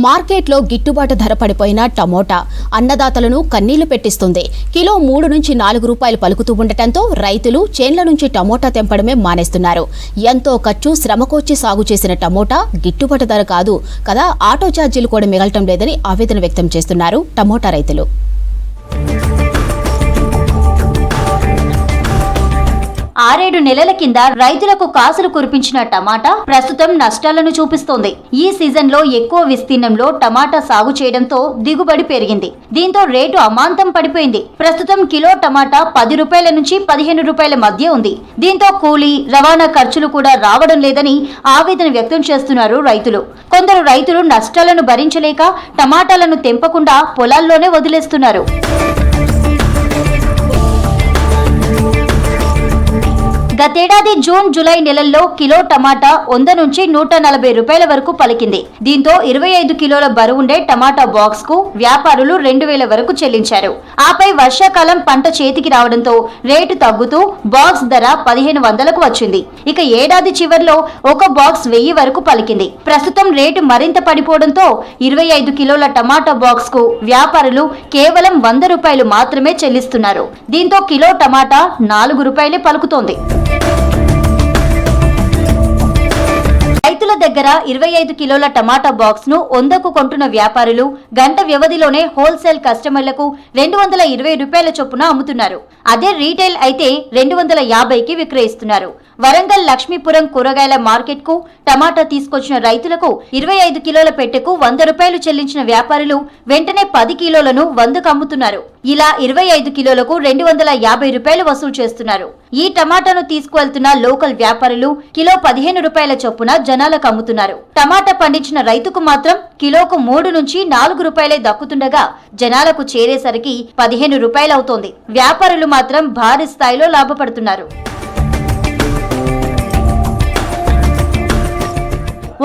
మార్కెట్లో గిట్టుబాటు ధర పడిపోయిన టమోటా అన్నదాతలను కన్నీళ్లు పెట్టిస్తుంది. కిలో 3 నుంచి 4 రూపాయలు పలుకుతూ ఉండటంతో రైతులు చేన్ల నుంచి టమోటా తెంపడమే మానేస్తున్నారు. ఎంతో ఖర్చు శ్రమకోర్చి సాగు చేసిన టమోటా గిట్టుబాటు ధర కాదు కదా, ఆటో ఛార్జీలు కూడా మిగలటం లేదని ఆవేదన వ్యక్తం చేస్తున్నారు టమోటా రైతులు. 6-7 నెలల కింద రైతులకు కాసులు కురిపించిన టమాటా ప్రస్తుతం నష్టాలను చూపిస్తోంది. ఈ సీజన్ లో ఎక్కువ విస్తీర్ణంలో టమాటా సాగు చేయడంతో దిగుబడి పెరిగింది. దీంతో రేటు అమాంతం పడిపోయింది. ప్రస్తుతం కిలో టమాటా 10 రూపాయల నుంచి 15 రూపాయల మధ్య ఉంది. దీంతో కూలీ, రవాణా ఖర్చులు కూడా రావడం లేదని ఆవేదన వ్యక్తం చేస్తున్నారు రైతులు. కొందరు రైతులు నష్టాలను భరించలేక టమాటాలను తెంపకుండా పొలాల్లోనే వదిలేస్తున్నారు. గతేడాది జూన్, జూలై నెలల్లో కిలో టమాటా 100 నుంచి 140 రూపాయల వరకు పలికింది. దీంతో 25 కిలోల బరువుండే టమాటా బాక్స్ కు వ్యాపారులు 2000 వరకు చెల్లించారు. ఆపై వర్షాకాలం పంట చేతికి రావడంతో రేటు తగ్గుతూ బాక్స్ ధర 1500కు వచ్చింది. ఇక ఏడాది చివర్లో ఒక బాక్స్ 1000 వరకు పలికింది. ప్రస్తుతం రేటు మరింత పడిపోవడంతో 25 కిలోల టమాటా బాక్స్ కు వ్యాపారులు కేవలం 100 రూపాయలు మాత్రమే చెల్లిస్తున్నారు. దీంతో కిలో టమాటా 4 రూపాయలే పలుకుతోంది. రైతుల దగ్గర 25 కిలోల టమాటా బాక్స్ ను 100కు కొంటున్న వ్యాపారులు గంట వ్యవధిలోనే హోల్సేల్ కస్టమర్లకు 220 రూపాయల చొప్పున అమ్ముతున్నారు. అదే రీటైల్ అయితే 250కి విక్రయిస్తున్నారు. వరంగల్ లక్ష్మీపురం కూరగాయల మార్కెట్ కు టమాటా తీసుకొచ్చిన రైతులకు 25 కిలోల పెట్టెకు 100 రూపాయలు చెల్లించిన వ్యాపారులు వెంటనే 10 కిలోలను 100కు అమ్ముతున్నారు. ఇలా 25 కిలోలకు 250 రూపాయలు వసూలు చేస్తున్నారు. ఈ టమాటాను తీసుకువెళ్తున్న లోకల్ వ్యాపారులు కిలో 15 రూపాయల చొప్పున జనాలకు అమ్ముతున్నారు. టమాటా పండించిన రైతుకు మాత్రం కిలోకు 3 నుంచి 4 రూపాయలే దక్కుతుండగా జనాలకు చేరేసరికి 15 రూపాయలు అవుతోంది. వ్యాపారులు మాత్రం భారీ స్థాయిలో లాభపడుతున్నారు.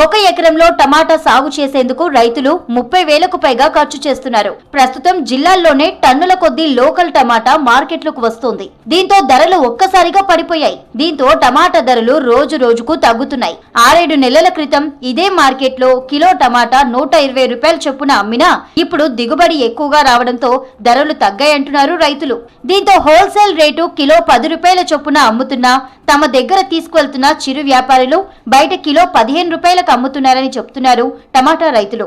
1 ఎకరంలో టమాటా సాగు చేసేందుకు రైతులు 30,000కు పైగా ఖర్చు చేస్తున్నారు. ప్రస్తుతం జిల్లాల్లోనే టన్నుల కొద్దీ లోకల్ టమాటా మార్కెట్లకు వస్తోంది. దీంతో ధరలు ఒక్కసారిగా పడిపోయాయి. దీంతో టమాటా ధరలు రోజు రోజుకు తగ్గుతున్నాయి. 6-7 నెలల క్రితం ఇదే మార్కెట్లో కిలో టమాటా 120 రూపాయల చొప్పున అమ్మినా ఇప్పుడు దిగుబడి ఎక్కువగా రావడంతో ధరలు తగ్గాయంటున్నారు రైతులు. దీంతో హోల్సేల్ రేటు కిలో 10 రూపాయల చొప్పున అమ్ముతున్నా తమ దగ్గర తీసుకువెళ్తున్న చిరు వ్యాపారులు బయట కిలో 15 రూపాయలకు అమ్ముతున్నారని చెప్తున్నారు టమాటా రైతులు.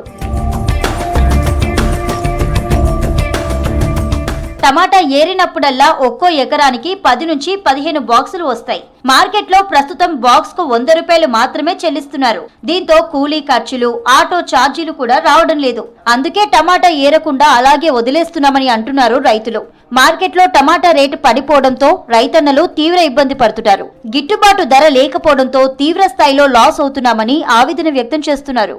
టమాటా ఏరినప్పుడల్లా ఒక్కో ఎకరానికి 10 నుంచి 15 బాక్సులు వస్తాయి. మార్కెట్లో ప్రస్తుతం బాక్స్ కు 100 రూపాయలు మాత్రమే చెల్లిస్తున్నారు. దీంతో కూలీ ఖర్చులు, ఆటో ఛార్జీలు కూడా రావడం లేదు. అందుకే టమాటా ఏరకుండా అలాగే వదిలేస్తున్నామని అంటున్నారు రైతులు. మార్కెట్లో టమాటా రేటు పడిపోవడంతో రైతన్నలు తీవ్ర ఇబ్బంది పడుతున్నారు. గిట్టుబాటు ధర లేకపోవడంతో తీవ్ర స్థాయిలో లాస్ అవుతున్నామని ఆవేదన వ్యక్తం చేస్తున్నారు.